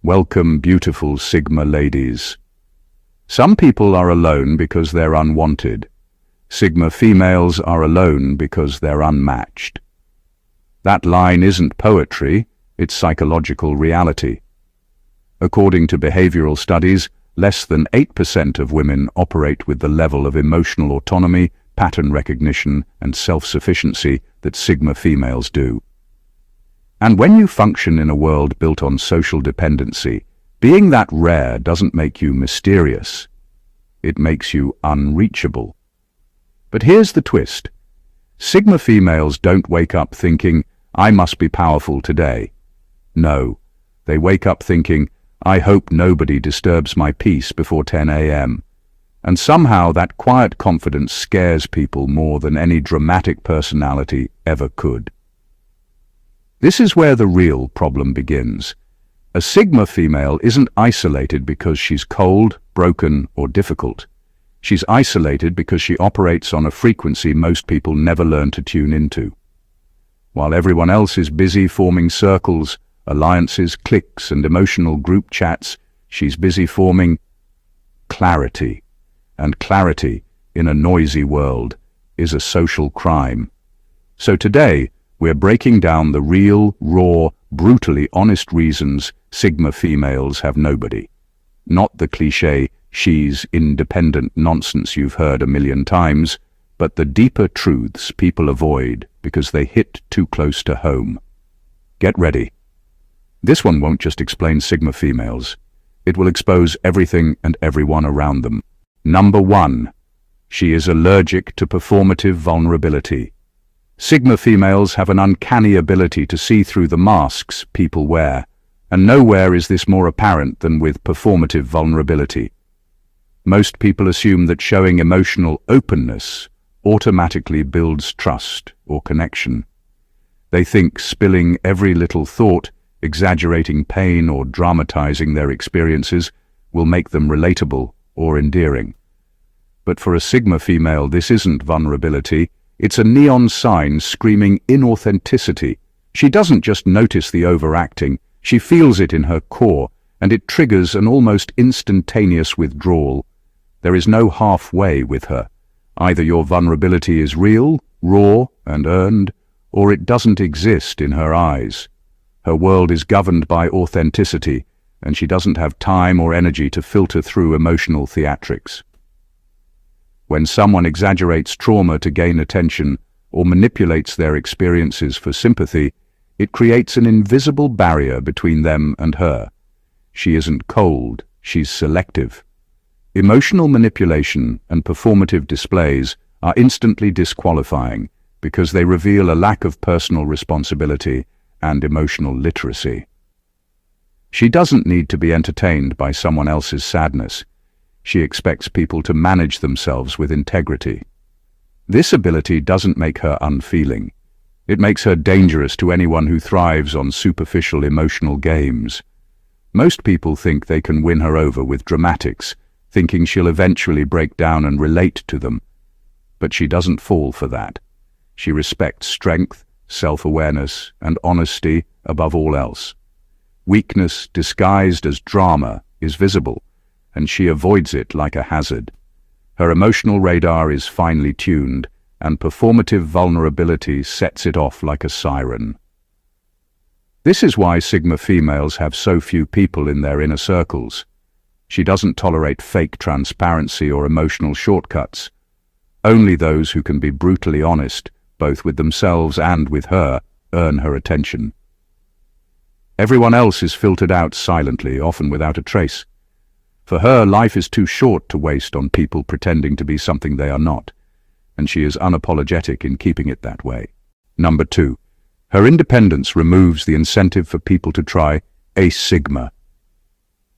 Welcome, beautiful Sigma ladies. Some people are alone because they're unwanted. Sigma females are alone because they're unmatched. That line isn't poetry, it's psychological reality. According to behavioral studies, less than 8% of women operate with the level of emotional autonomy, pattern recognition, and self-sufficiency that Sigma females do. And when you function in a world built on social dependency, being that rare doesn't make you mysterious. It makes you unreachable. But here's the twist. Sigma females don't wake up thinking, I must be powerful today. No, they wake up thinking, I hope nobody disturbs my peace before 10 a.m. And somehow that quiet confidence scares people more than any dramatic personality ever could. This is where the real problem begins. A Sigma female isn't isolated because she's cold, broken, or difficult. She's isolated because she operates on a frequency most people never learn to tune into. While everyone else is busy forming circles, alliances, cliques, and emotional group chats, she's busy forming clarity. And clarity, in a noisy world, is a social crime. So today, we're breaking down the real, raw, brutally honest reasons Sigma females have nobody. Not the cliché, she's independent nonsense you've heard a million times, but the deeper truths people avoid because they hit too close to home. Get ready. This one won't just explain Sigma females. It will expose everything and everyone around them. Number 1. She is allergic to performative vulnerability. Sigma females have an uncanny ability to see through the masks people wear, and nowhere is this more apparent than with performative vulnerability. Most people assume that showing emotional openness automatically builds trust or connection. They think spilling every little thought, exaggerating pain, or dramatizing their experiences will make them relatable or endearing. But for a Sigma female, this isn't vulnerability. It's a neon sign screaming inauthenticity. She doesn't just notice the overacting, she feels it in her core, and it triggers an almost instantaneous withdrawal. There is no halfway with her. Either your vulnerability is real, raw, and earned, or it doesn't exist in her eyes. Her world is governed by authenticity, and she doesn't have time or energy to filter through emotional theatrics. When someone exaggerates trauma to gain attention or manipulates their experiences for sympathy, it creates an invisible barrier between them and her. She isn't cold, she's selective. Emotional manipulation and performative displays are instantly disqualifying because they reveal a lack of personal responsibility and emotional literacy. She doesn't need to be entertained by someone else's sadness. She expects people to manage themselves with integrity. This ability doesn't make her unfeeling. It makes her dangerous to anyone who thrives on superficial emotional games. Most people think they can win her over with dramatics, thinking she'll eventually break down and relate to them. But she doesn't fall for that. She respects strength, self-awareness, and honesty above all else. Weakness disguised as drama is visible, and she avoids it like a hazard. Her emotional radar is finely tuned, and performative vulnerability sets it off like a siren. This is why Sigma females have so few people in their inner circles. She doesn't tolerate fake transparency or emotional shortcuts. Only those who can be brutally honest, both with themselves and with her, earn her attention. Everyone else is filtered out silently, often without a trace. For her, life is too short to waste on people pretending to be something they are not, and she is unapologetic in keeping it that way. Number 2. Her independence removes the incentive for people to try a Sigma.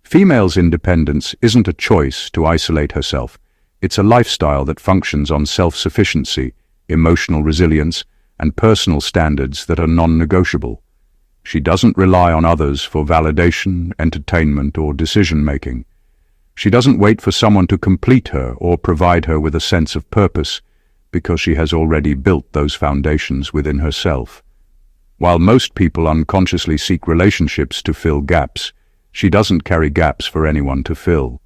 Females' independence isn't a choice to isolate herself. It's a lifestyle that functions on self-sufficiency, emotional resilience, and personal standards that are non-negotiable. She doesn't rely on others for validation, entertainment, or decision-making. She doesn't wait for someone to complete her or provide her with a sense of purpose, because she has already built those foundations within herself. While most people unconsciously seek relationships to fill gaps, She doesn't carry gaps for anyone to fill.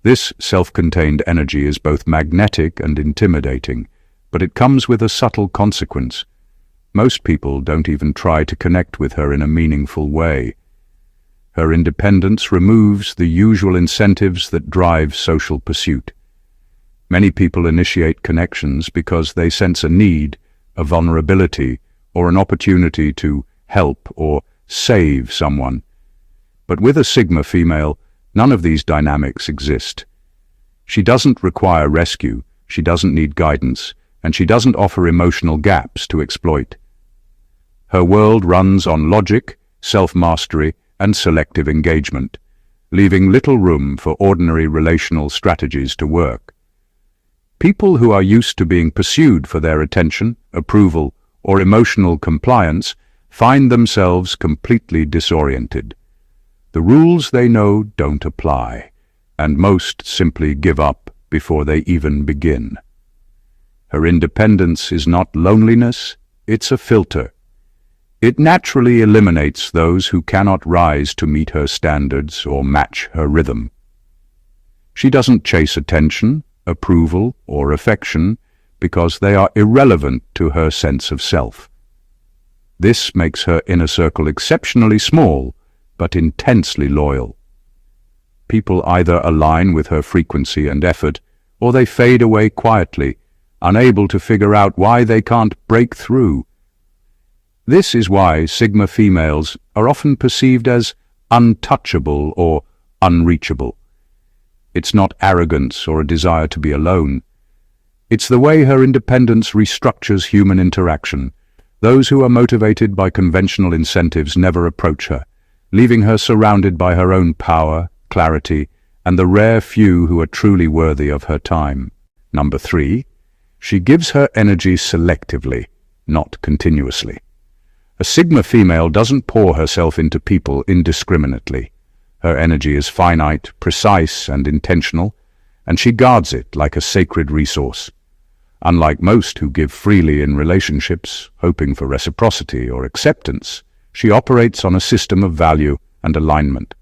This self-contained energy is both magnetic and intimidating, but it comes with a subtle consequence. Most people don't even try to connect with her in a meaningful way. Her independence removes the usual incentives that drive social pursuit. Many people initiate connections because they sense a need, a vulnerability, or an opportunity to help or save someone. But with a Sigma female, none of these dynamics exist. She doesn't require rescue, she doesn't need guidance, and she doesn't offer emotional gaps to exploit. Her world runs on logic, self-mastery, and selective engagement, leaving little room for ordinary relational strategies to work. People who are used to being pursued for their attention, approval, or emotional compliance find themselves completely disoriented. The rules they know don't apply, and most simply give up before they even begin. Her independence is not loneliness, it's a filter. It naturally eliminates those who cannot rise to meet her standards or match her rhythm. She doesn't chase attention, approval, or affection because they are irrelevant to her sense of self. This makes her inner circle exceptionally small, but intensely loyal. People either align with her frequency and effort, or they fade away quietly, unable to figure out why they can't break through. This is why Sigma females are often perceived as untouchable or unreachable. It's not arrogance or a desire to be alone. It's the way her independence restructures human interaction. Those who are motivated by conventional incentives never approach her, leaving her surrounded by her own power, clarity, and the rare few who are truly worthy of her time. Number 3, she gives her energy selectively, not continuously. A Sigma female doesn't pour herself into people indiscriminately. Her energy is finite, precise, and intentional, and she guards it like a sacred resource. Unlike most who give freely in relationships, hoping for reciprocity or acceptance, she operates on a system of value and alignment.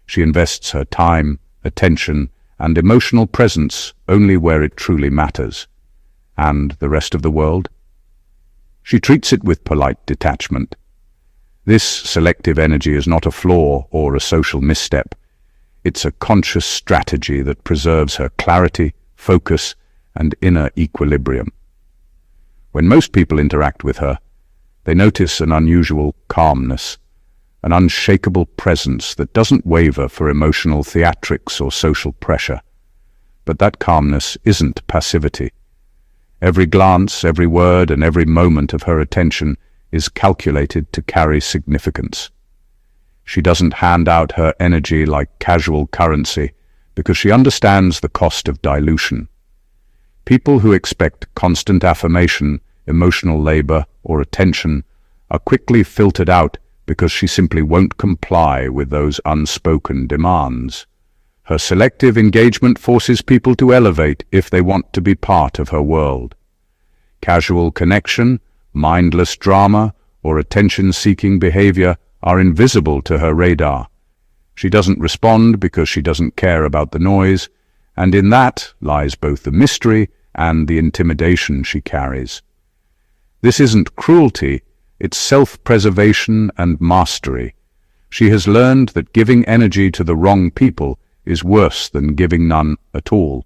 She invests her time, attention, and emotional presence only where it truly matters. And the rest of the world? She treats it with polite detachment. This selective energy is not a flaw or a social misstep. It's a conscious strategy that preserves her clarity, focus, and inner equilibrium. When most people interact with her, they notice an unusual calmness, an unshakable presence that doesn't waver for emotional theatrics or social pressure. But that calmness isn't passivity. Every glance, every word, and every moment of her attention is calculated to carry significance. She doesn't hand out her energy like casual currency because she understands the cost of dilution. People who expect constant affirmation, emotional labor, or attention are quickly filtered out because she simply won't comply with those unspoken demands. Her selective engagement forces people to elevate if they want to be part of her world. Casual connection, mindless drama, or attention-seeking behavior are invisible to her radar. She doesn't respond because she doesn't care about the noise, and in that lies both the mystery and the intimidation she carries. This isn't cruelty, it's self-preservation and mastery. She has learned that giving energy to the wrong people is worse than giving none at all.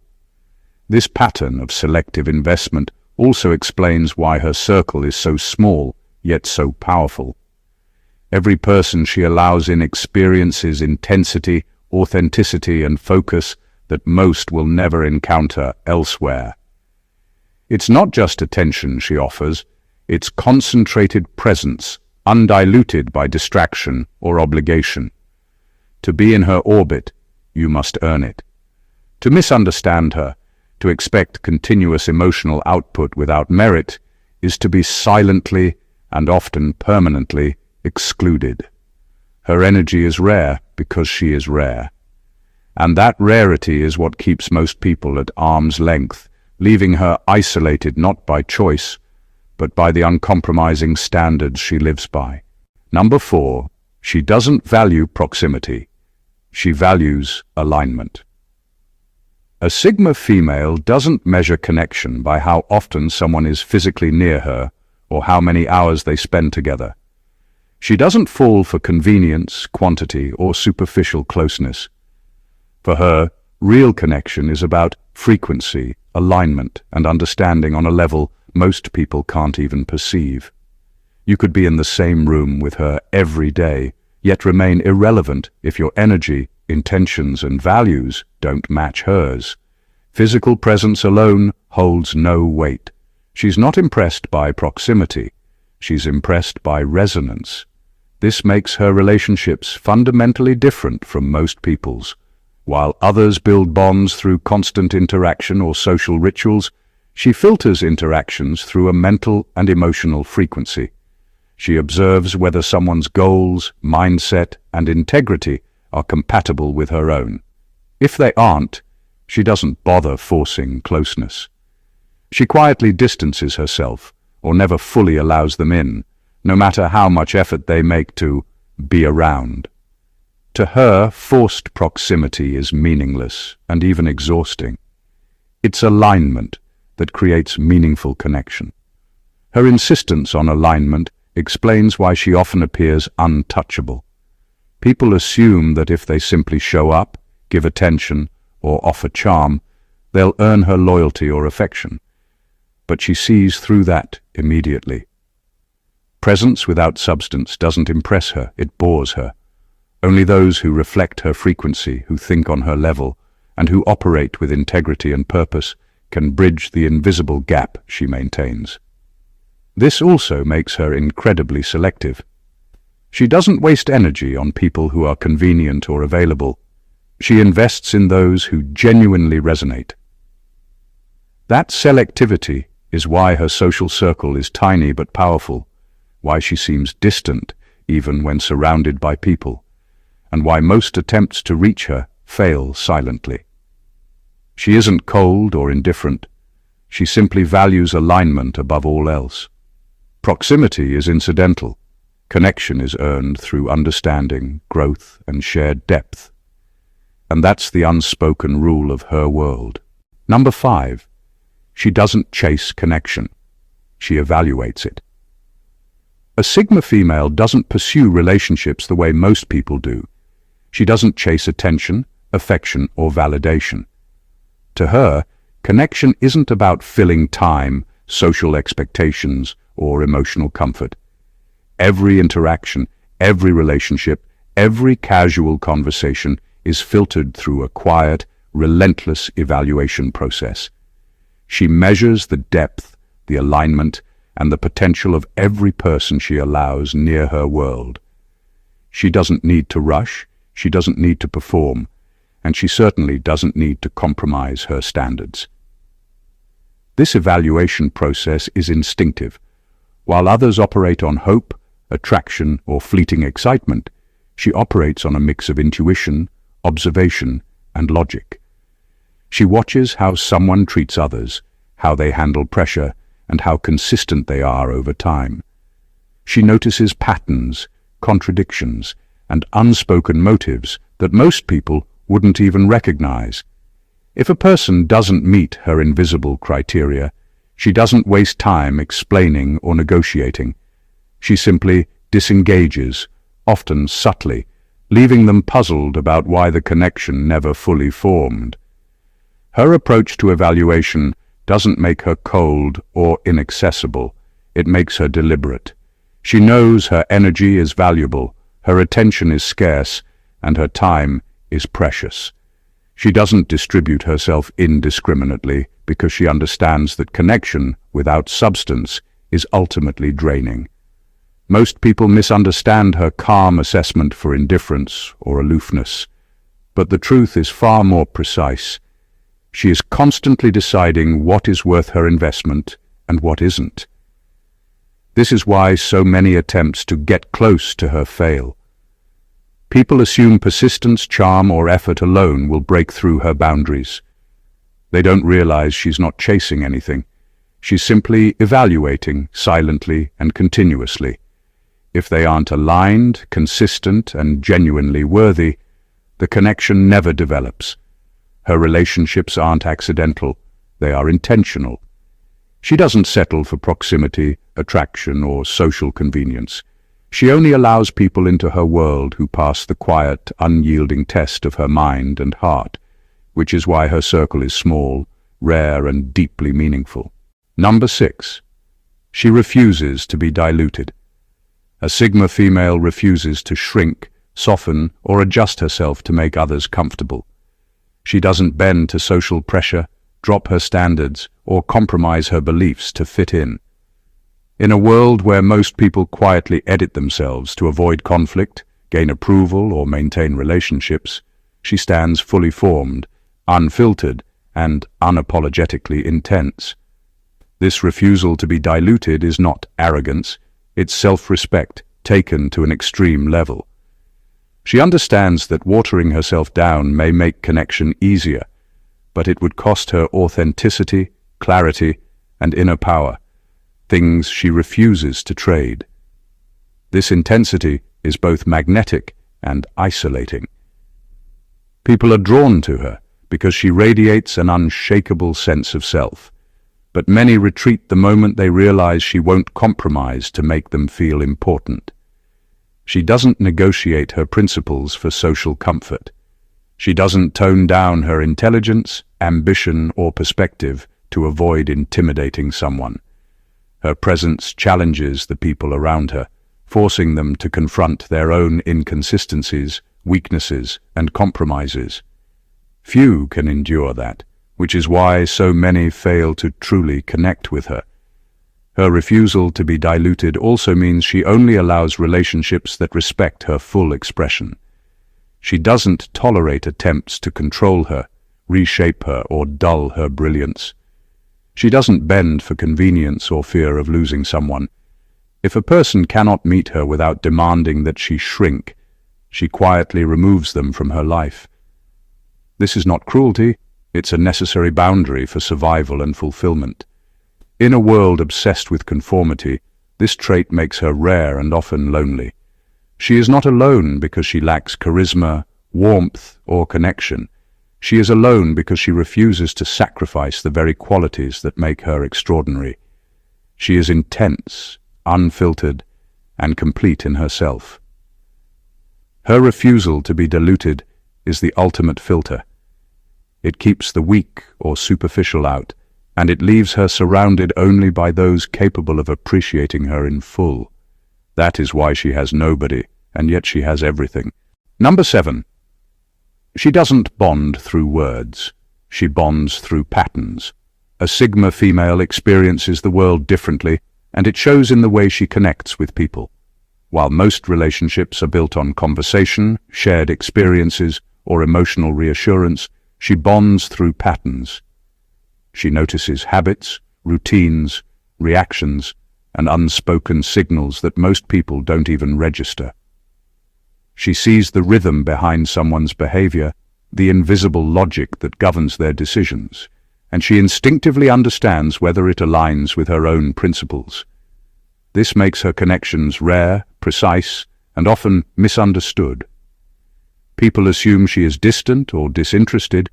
This pattern of selective investment also explains why her circle is so small, yet so powerful. Every person she allows in experiences intensity, authenticity, and focus that most will never encounter elsewhere. It's not just attention she offers, it's concentrated presence, undiluted by distraction or obligation. To be in her orbit, you must earn it. To misunderstand her, to expect continuous emotional output without merit, is to be silently and often permanently excluded. Her energy is rare because she is rare. And that rarity is what keeps most people at arm's length, leaving her isolated not by choice, but by the uncompromising standards she lives by. Number 4, she doesn't value proximity. She values alignment. A Sigma female doesn't measure connection by how often someone is physically near her or how many hours they spend together. She doesn't fall for convenience, quantity, or superficial closeness. For her, real connection is about frequency, alignment, and understanding on a level most people can't even perceive. You could be in the same room with her every day, yet remain irrelevant if your energy, intentions, and values don't match hers. Physical presence alone holds no weight. She's not impressed by proximity. She's impressed by resonance. This makes her relationships fundamentally different from most people's. While others build bonds through constant interaction or social rituals, she filters interactions through a mental and emotional frequency. She observes whether someone's goals, mindset, and integrity are compatible with her own. If they aren't, she doesn't bother forcing closeness. She quietly distances herself, or never fully allows them in, no matter how much effort they make to be around. To her, forced proximity is meaningless and even exhausting. It's alignment that creates meaningful connection. Her insistence on alignment explains why she often appears untouchable. People assume that if they simply show up, give attention, or offer charm, they'll earn her loyalty or affection. But she sees through that immediately. Presence without substance doesn't impress her, it bores her. Only those who reflect her frequency, who think on her level, and who operate with integrity and purpose can bridge the invisible gap she maintains. This also makes her incredibly selective. She doesn't waste energy on people who are convenient or available. She invests in those who genuinely resonate. That selectivity is why her social circle is tiny but powerful, why she seems distant even when surrounded by people, and why most attempts to reach her fail silently. She isn't cold or indifferent. She simply values alignment above all else. Proximity is incidental. Connection is earned through understanding, growth, and shared depth. And that's the unspoken rule of her world. Number 5. She doesn't chase connection. She evaluates it. A Sigma female doesn't pursue relationships the way most people do. She doesn't chase attention, affection, or validation. To her, connection isn't about filling time, social expectations, or emotional comfort. Every interaction, every relationship, every casual conversation is filtered through a quiet, relentless evaluation process. She measures the depth, the alignment, and the potential of every person she allows near her world. She doesn't need to rush, she doesn't need to perform, and she certainly doesn't need to compromise her standards. This evaluation process is instinctive. While others operate on hope, attraction, or fleeting excitement, she operates on a mix of intuition, observation, and logic. She watches how someone treats others, how they handle pressure, and how consistent they are over time. She notices patterns, contradictions, and unspoken motives that most people wouldn't even recognize. If a person doesn't meet her invisible criteria, she doesn't waste time explaining or negotiating. She simply disengages, often subtly, leaving them puzzled about why the connection never fully formed. Her approach to evaluation doesn't make her cold or inaccessible. It makes her deliberate. She knows her energy is valuable, her attention is scarce, and her time is precious. She doesn't distribute herself indiscriminately because she understands that connection without substance is ultimately draining. Most people misunderstand her calm assessment for indifference or aloofness, but the truth is far more precise. She is constantly deciding what is worth her investment and what isn't. This is why so many attempts to get close to her fail. People assume persistence, charm, or effort alone will break through her boundaries. They don't realize she's not chasing anything. She's simply evaluating silently and continuously. If they aren't aligned, consistent, and genuinely worthy, the connection never develops. Her relationships aren't accidental, they are intentional. She doesn't settle for proximity, attraction, or social convenience. She only allows people into her world who pass the quiet, unyielding test of her mind and heart, which is why her circle is small, rare, and deeply meaningful. Number 6. She refuses to be diluted. A Sigma female refuses to shrink, soften, or adjust herself to make others comfortable. She doesn't bend to social pressure, drop her standards, or compromise her beliefs to fit in. In a world where most people quietly edit themselves to avoid conflict, gain approval, or maintain relationships, she stands fully formed, unfiltered, and unapologetically intense. This refusal to be diluted is not arrogance, it's self-respect taken to an extreme level. She understands that watering herself down may make connection easier, but it would cost her authenticity, clarity, and inner power, things she refuses to trade. This intensity is both magnetic and isolating. People are drawn to her because she radiates an unshakable sense of self, but many retreat the moment they realize she won't compromise to make them feel important. She doesn't negotiate her principles for social comfort. She doesn't tone down her intelligence, ambition, or perspective to avoid intimidating someone. Her presence challenges the people around her, forcing them to confront their own inconsistencies, weaknesses, and compromises. Few can endure that, which is why so many fail to truly connect with her. Her refusal to be diluted also means she only allows relationships that respect her full expression. She doesn't tolerate attempts to control her, reshape her, or dull her brilliance. She doesn't bend for convenience or fear of losing someone. If a person cannot meet her without demanding that she shrink, she quietly removes them from her life. This is not cruelty, it's a necessary boundary for survival and fulfillment. In a world obsessed with conformity, this trait makes her rare and often lonely. She is not alone because she lacks charisma, warmth, or connection. She is alone because she refuses to sacrifice the very qualities that make her extraordinary. She is intense, unfiltered, and complete in herself. Her refusal to be diluted is the ultimate filter. It keeps the weak or superficial out, and it leaves her surrounded only by those capable of appreciating her in full. That is why she has nobody, and yet she has everything. Number 7. She doesn't bond through words. She bonds through patterns. A Sigma female experiences the world differently, and it shows in the way she connects with people. While most relationships are built on conversation, shared experiences, or emotional reassurance, she bonds through patterns. She notices habits, routines, reactions, and unspoken signals that most people don't even register. She sees the rhythm behind someone's behavior, the invisible logic that governs their decisions, and she instinctively understands whether it aligns with her own principles. This makes her connections rare, precise, and often misunderstood. People assume she is distant or disinterested,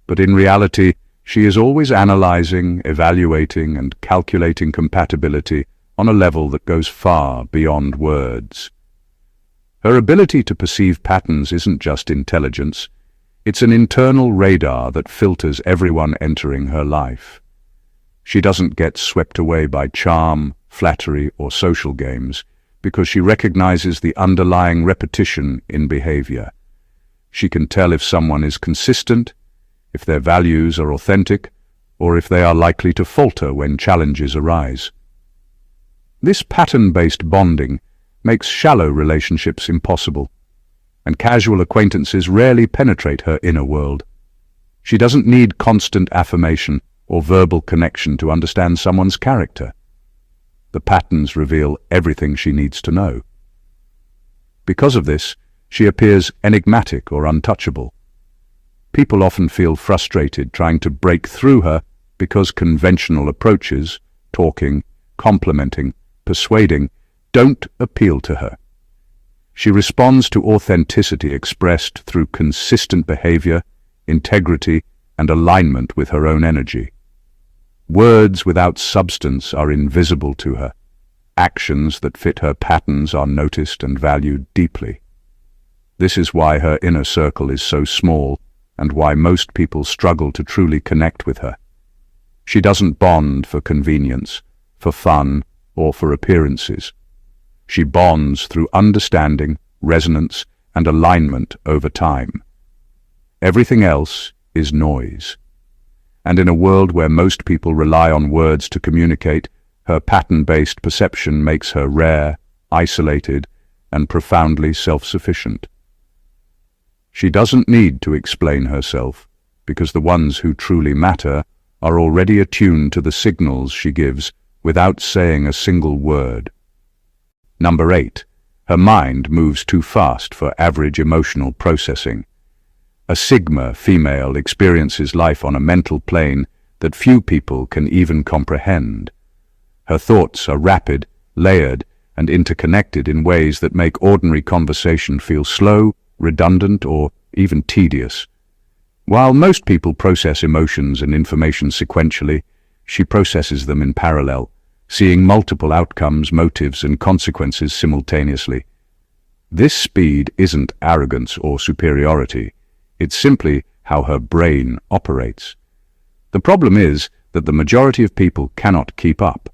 but in reality, she is always analyzing, evaluating, and calculating compatibility on a level that goes far beyond words. Her ability to perceive patterns isn't just intelligence, it's an internal radar that filters everyone entering her life. She doesn't get swept away by charm, flattery, or social games because she recognizes the underlying repetition in behavior. She can tell if someone is consistent, if their values are authentic, or if they are likely to falter when challenges arise. This pattern-based bonding makes shallow relationships impossible, and casual acquaintances rarely penetrate her inner world. She doesn't need constant affirmation or verbal connection to understand someone's character. The patterns reveal everything she needs to know. Because of this, she appears enigmatic or untouchable. People often feel frustrated trying to break through her because conventional approaches, talking, complimenting, persuading, don't appeal to her. She responds to authenticity expressed through consistent behavior, integrity, and alignment with her own energy. Words without substance are invisible to her. Actions that fit her patterns are noticed and valued deeply. This is why her inner circle is so small and why most people struggle to truly connect with her. She doesn't bond for convenience, for fun, or for appearances. She bonds through understanding, resonance, and alignment over time. Everything else is noise. And in a world where most people rely on words to communicate, her pattern-based perception makes her rare, isolated, and profoundly self-sufficient. She doesn't need to explain herself, because the ones who truly matter are already attuned to the signals she gives without saying a single word. Number 8. Her mind moves too fast for average emotional processing. A Sigma female experiences life on a mental plane that few people can even comprehend. Her thoughts are rapid, layered, and interconnected in ways that make ordinary conversation feel slow, redundant, or even tedious. While most people process emotions and information sequentially, she processes them in parallel, seeing multiple outcomes, motives, and consequences simultaneously. This speed isn't arrogance or superiority. It's simply how her brain operates. The problem is that the majority of people cannot keep up.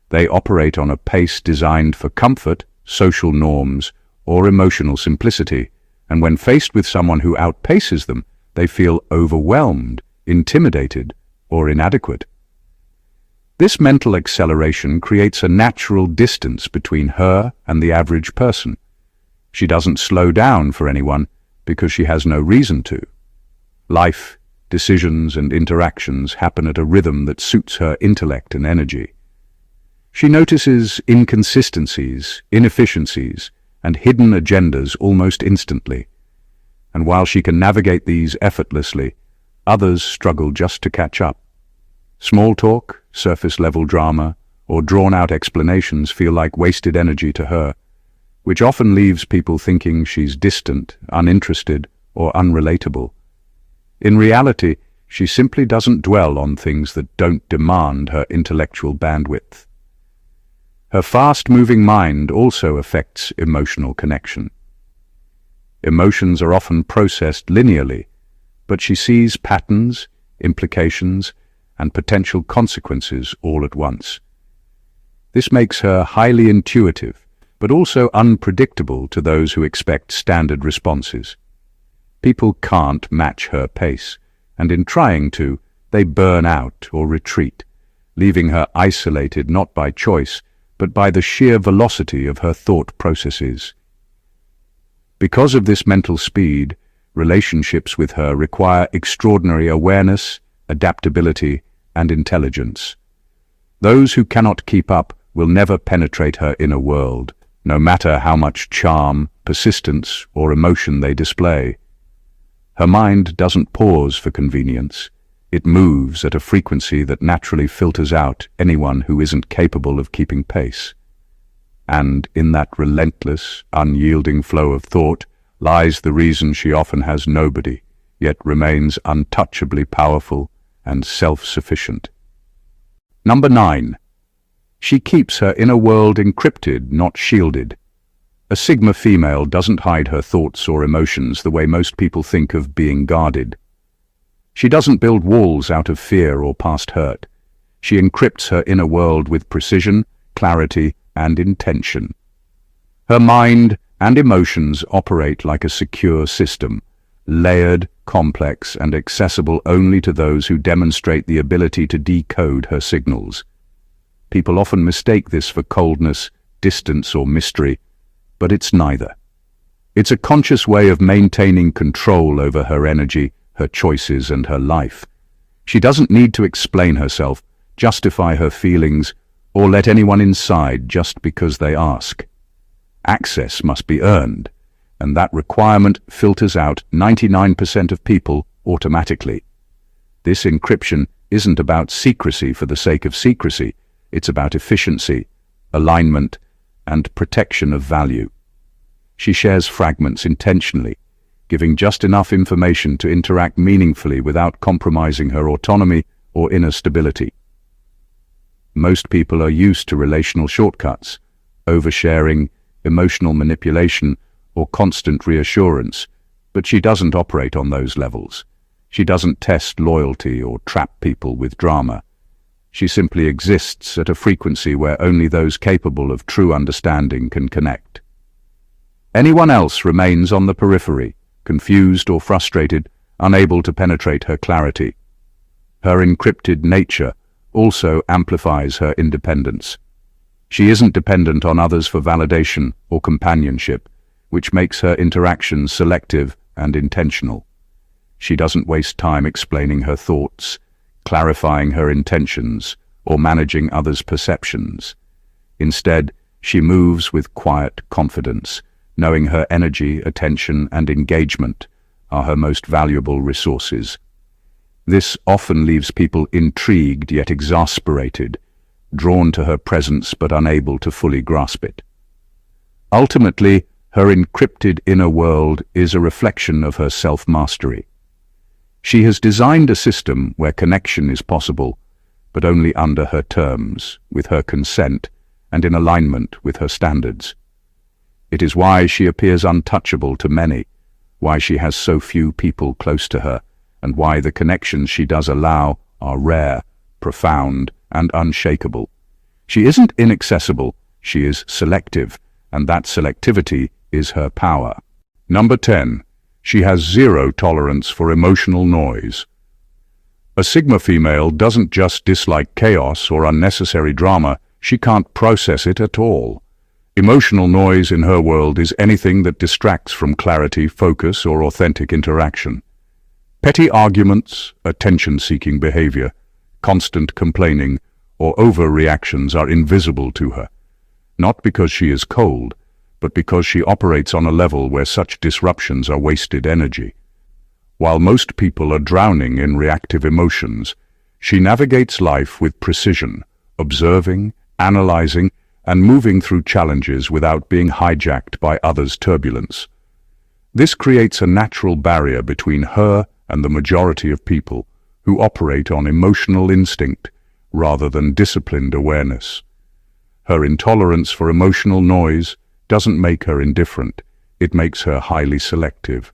They operate on a pace designed for comfort, social norms, or emotional simplicity, and when faced with someone who outpaces them, they feel overwhelmed, intimidated, or inadequate. This mental acceleration creates a natural distance between her and the average person. She doesn't slow down for anyone because she has no reason to. Life, decisions, and interactions happen at a rhythm that suits her intellect and energy. She notices inconsistencies, inefficiencies, and hidden agendas almost instantly. And while she can navigate these effortlessly, others struggle just to catch up. Small talk, surface-level drama, or drawn-out explanations feel like wasted energy to her, which often leaves people thinking she's distant, uninterested, or unrelatable. In reality, she simply doesn't dwell on things that don't demand her intellectual bandwidth. Her fast-moving mind also affects emotional connection. Emotions are often processed linearly, but she sees patterns, implications, and potential consequences all at once. This makes her highly intuitive, but also unpredictable to those who expect standard responses. People can't match her pace, and in trying to, they burn out or retreat, leaving her isolated not by choice, but by the sheer velocity of her thought processes. Because of this mental speed, relationships with her require extraordinary awareness, adaptability, and intelligence. Those who cannot keep up will never penetrate her inner world, no matter how much charm, persistence, or emotion they display. Her mind doesn't pause for convenience. It moves at a frequency that naturally filters out anyone who isn't capable of keeping pace. And in that relentless, unyielding flow of thought lies the reason she often has nobody, yet remains untouchably powerful and self-sufficient. Number 9. She keeps her inner world encrypted, not shielded. A Sigma female doesn't hide her thoughts or emotions the way most people think of being guarded. She doesn't build walls out of fear or past hurt. She encrypts her inner world with precision, clarity, and intention. Her mind and emotions operate like a secure system, layered, complex, and accessible only to those who demonstrate the ability to decode her signals. People often mistake this for coldness, distance, or mystery, but it's neither. It's a conscious way of maintaining control over her energy, her choices, and her life. She doesn't need to explain herself, justify her feelings, or let anyone inside just because they ask. Access must be earned, and that requirement filters out 99% of people automatically. This encryption isn't about secrecy for the sake of secrecy. It's about efficiency, alignment, and protection of value. She shares fragments intentionally, giving just enough information to interact meaningfully without compromising her autonomy or inner stability. Most people are used to relational shortcuts, oversharing, emotional manipulation, or constant reassurance, but she doesn't operate on those levels. She doesn't test loyalty or trap people with drama. She simply exists at a frequency where only those capable of true understanding can connect. Anyone else remains on the periphery, confused or frustrated, unable to penetrate her clarity. Her encrypted nature also amplifies her independence. She isn't dependent on others for validation or companionship, which makes her interactions selective and intentional. She doesn't waste time explaining her thoughts, clarifying her intentions, or managing others' perceptions. Instead, she moves with quiet confidence, knowing her energy, attention, and engagement are her most valuable resources. This often leaves people intrigued yet exasperated, drawn to her presence but unable to fully grasp it. Ultimately, her encrypted inner world is a reflection of her self-mastery. She has designed a system where connection is possible, but only under her terms, with her consent, and in alignment with her standards. It is why she appears untouchable to many, why she has so few people close to her, and why the connections she does allow are rare, profound, and unshakable. She isn't inaccessible, she is selective, and that selectivity is her power. Number 10. She has zero tolerance for emotional noise. A Sigma female doesn't just dislike chaos or unnecessary drama, she can't process it at all. Emotional noise in her world is anything that distracts from clarity, focus, or authentic interaction. Petty arguments, attention-seeking behavior, constant complaining, or overreactions are invisible to her, not because she is cold, but because she operates on a level where such disruptions are wasted energy. While most people are drowning in reactive emotions, she navigates life with precision, observing, analyzing, and moving through challenges without being hijacked by others' turbulence. This creates a natural barrier between her and the majority of people who operate on emotional instinct rather than disciplined awareness. Her intolerance for emotional noise doesn't make her indifferent, it makes her highly selective.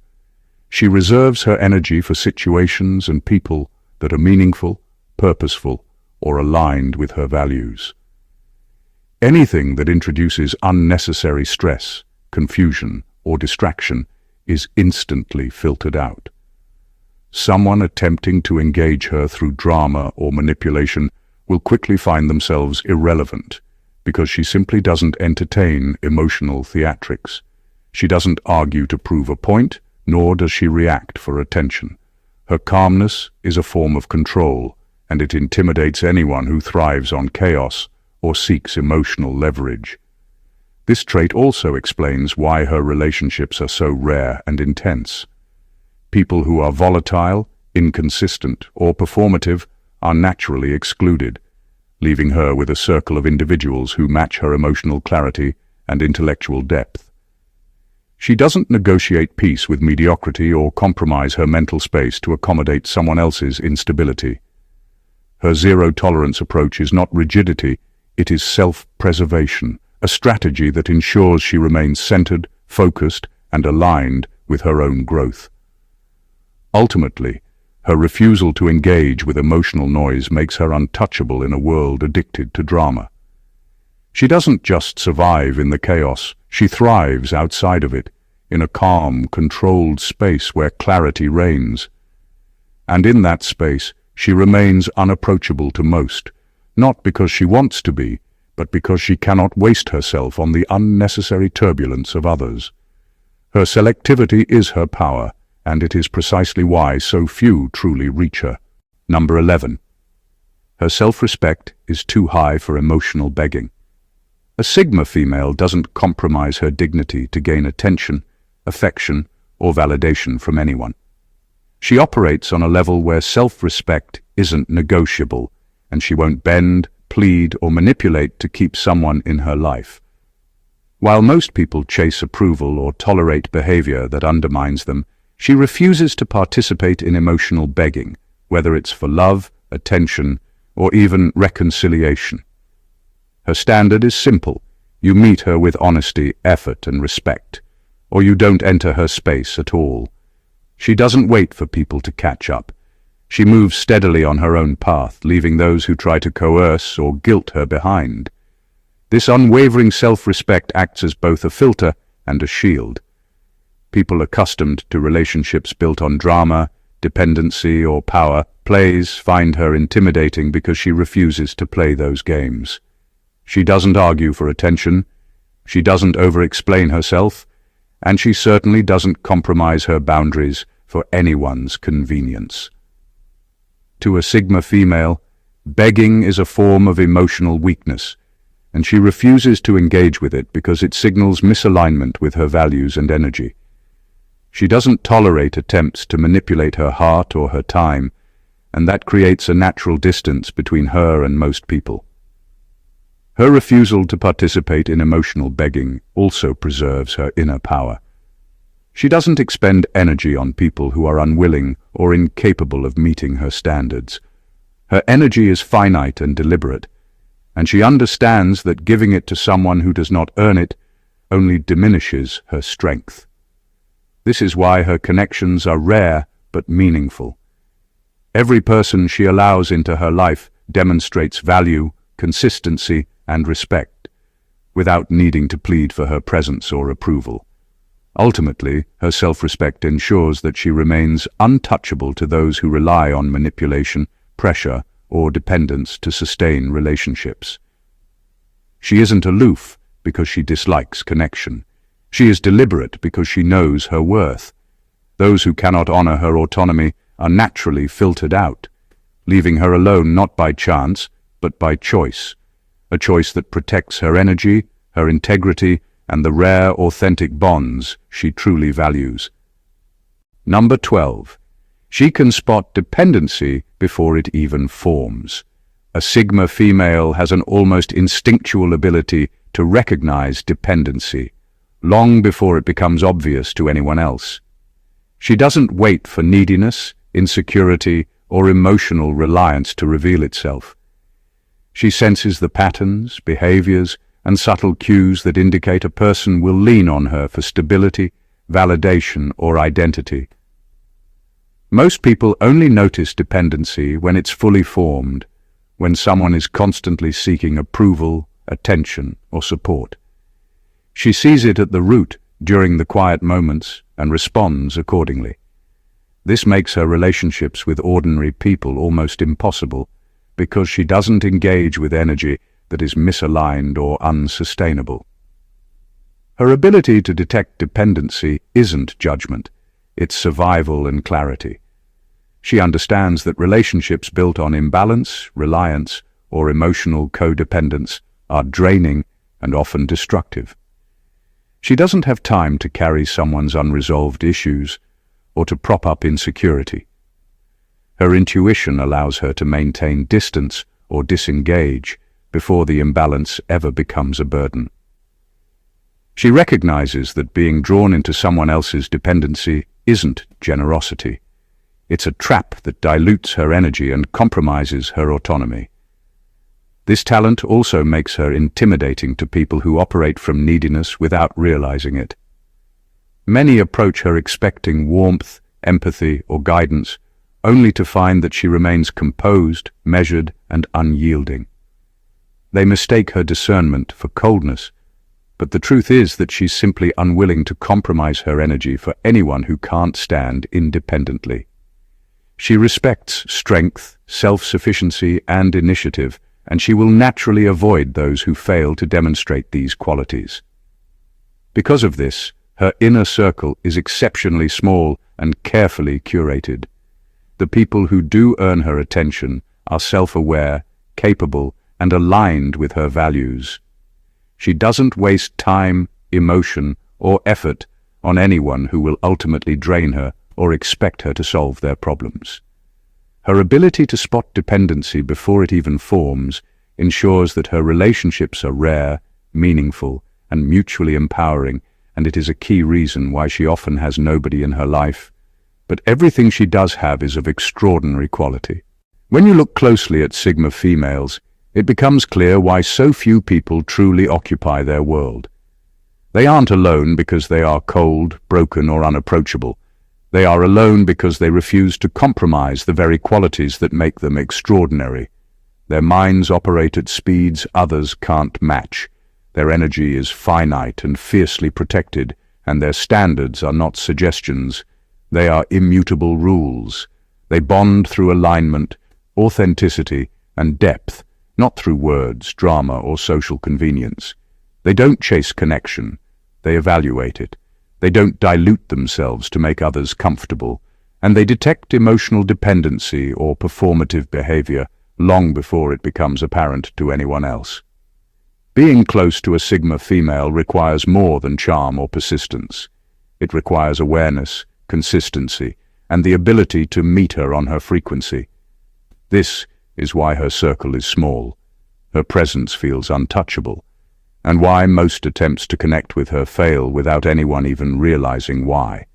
She reserves her energy for situations and people that are meaningful, purposeful, or aligned with her values. Anything that introduces unnecessary stress, confusion, or distraction is instantly filtered out. Someone attempting to engage her through drama or manipulation will quickly find themselves irrelevant because she simply doesn't entertain emotional theatrics. She doesn't argue to prove a point, nor does she react for attention. Her calmness is a form of control, and it intimidates anyone who thrives on chaos or seeks emotional leverage. This trait also explains why her relationships are so rare and intense. People who are volatile, inconsistent, or performative are naturally excluded, leaving her with a circle of individuals who match her emotional clarity and intellectual depth. She doesn't negotiate peace with mediocrity or compromise her mental space to accommodate someone else's instability. Her zero-tolerance approach is not rigidity, it is self-preservation, a strategy that ensures she remains centered, focused, and aligned with her own growth. Ultimately, her refusal to engage with emotional noise makes her untouchable in a world addicted to drama. She doesn't just survive in the chaos, she thrives outside of it, in a calm, controlled space where clarity reigns. And in that space, she remains unapproachable to most, not because she wants to be, but because she cannot waste herself on the unnecessary turbulence of others. Her selectivity is her power, and it is precisely why so few truly reach her. Number 11. Her self-respect is too high for emotional begging. A Sigma female doesn't compromise her dignity to gain attention, affection, or validation from anyone. She operates on a level where self-respect isn't negotiable, and she won't bend, plead, or manipulate to keep someone in her life. While most people chase approval or tolerate behavior that undermines them, she refuses to participate in emotional begging, whether it's for love, attention, or even reconciliation. Her standard is simple. You meet her with honesty, effort, and respect, or you don't enter her space at all. She doesn't wait for people to catch up. She moves steadily on her own path, leaving those who try to coerce or guilt her behind. This unwavering self-respect acts as both a filter and a shield. People accustomed to relationships built on drama, dependency, or power plays find her intimidating because she refuses to play those games. She doesn't argue for attention, she doesn't over-explain herself, and she certainly doesn't compromise her boundaries for anyone's convenience. To a Sigma female, begging is a form of emotional weakness, and she refuses to engage with it because it signals misalignment with her values and energy. She doesn't tolerate attempts to manipulate her heart or her time, and that creates a natural distance between her and most people. Her refusal to participate in emotional begging also preserves her inner power. She doesn't expend energy on people who are unwilling or incapable of meeting her standards. Her energy is finite and deliberate, and she understands that giving it to someone who does not earn it only diminishes her strength. This is why her connections are rare but meaningful. Every person she allows into her life demonstrates value, consistency, and respect, without needing to plead for her presence or approval. Ultimately, her self-respect ensures that she remains untouchable to those who rely on manipulation, pressure, or dependence to sustain relationships. She isn't aloof because she dislikes connection. She is deliberate because she knows her worth. Those who cannot honor her autonomy are naturally filtered out, leaving her alone not by chance, but by choice. A choice that protects her energy, her integrity, and the rare, authentic bonds she truly values. Number 12. She can spot dependency before it even forms. A Sigma female has an almost instinctual ability to recognize dependency, long before it becomes obvious to anyone else. She doesn't wait for neediness, insecurity, or emotional reliance to reveal itself. She senses the patterns, behaviors, and subtle cues that indicate a person will lean on her for stability, validation, or identity. Most people only notice dependency when it's fully formed, when someone is constantly seeking approval, attention, or support. She sees it at the root during the quiet moments and responds accordingly. This makes her relationships with ordinary people almost impossible, because she doesn't engage with energy that is misaligned or unsustainable. Her ability to detect dependency isn't judgment, it's survival and clarity. She understands that relationships built on imbalance, reliance, or emotional codependence are draining and often destructive. She doesn't have time to carry someone's unresolved issues or to prop up insecurity. Her intuition allows her to maintain distance or disengage before the imbalance ever becomes a burden. She recognizes that being drawn into someone else's dependency isn't generosity. It's a trap that dilutes her energy and compromises her autonomy. This talent also makes her intimidating to people who operate from neediness without realizing it. Many approach her expecting warmth, empathy, or guidance, only to find that she remains composed, measured, and unyielding. They mistake her discernment for coldness, but the truth is that she's simply unwilling to compromise her energy for anyone who can't stand independently. She respects strength, self-sufficiency, and initiative, and she will naturally avoid those who fail to demonstrate these qualities. Because of this, her inner circle is exceptionally small and carefully curated. The people who do earn her attention are self-aware, capable, and aligned with her values. She doesn't waste time, emotion, or effort on anyone who will ultimately drain her or expect her to solve their problems. Her ability to spot dependency before it even forms ensures that her relationships are rare, meaningful, and mutually empowering, and it is a key reason why she often has nobody in her life. But everything she does have is of extraordinary quality. When you look closely at Sigma females, it becomes clear why so few people truly occupy their world. They aren't alone because they are cold, broken, or unapproachable. They are alone because they refuse to compromise the very qualities that make them extraordinary. Their minds operate at speeds others can't match. Their energy is finite and fiercely protected, and their standards are not suggestions. They are immutable rules. They bond through alignment, authenticity, and depth, not through words, drama, or social convenience. They don't chase connection. They evaluate it. They don't dilute themselves to make others comfortable, and they detect emotional dependency or performative behavior long before it becomes apparent to anyone else. Being close to a Sigma female requires more than charm or persistence. It requires awareness, consistency, and the ability to meet her on her frequency. This is why her circle is small, her presence feels untouchable, and why most attempts to connect with her fail without anyone even realizing why.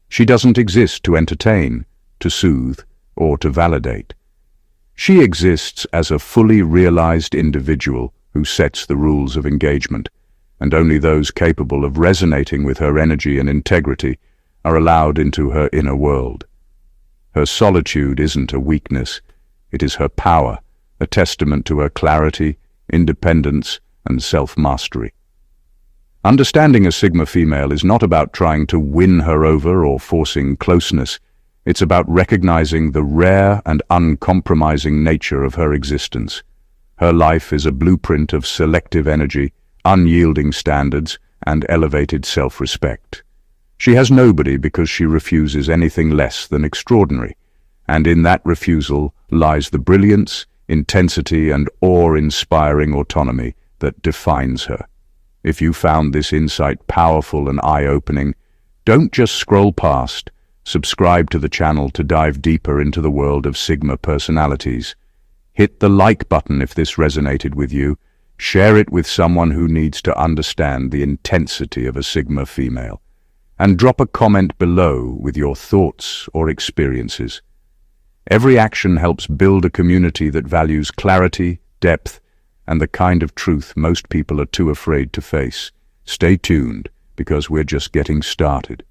She doesn't exist to entertain, to soothe, or to validate. She exists as a fully realized individual who sets the rules of engagement, and only those capable of resonating with her energy and integrity are allowed into her inner world. Her solitude isn't a weakness, it is her power, a testament to her clarity, independence, and self-mastery. Understanding a Sigma female is not about trying to win her over or forcing closeness. It's about recognizing the rare and uncompromising nature of her existence. Her life is a blueprint of selective energy, unyielding standards, and elevated self-respect. She has nobody because she refuses anything less than extraordinary, and in that refusal lies the brilliance, intensity, and awe-inspiring autonomy that defines her. If you found this insight powerful and eye-opening, don't just scroll past. Subscribe to the channel to dive deeper into the world of Sigma personalities. Hit the like button if this resonated with you. Share it with someone who needs to understand the intensity of a Sigma female. And drop a comment below with your thoughts or experiences. Every action helps build a community that values clarity, depth, and the kind of truth most people are too afraid to face. Stay tuned, because we're just getting started.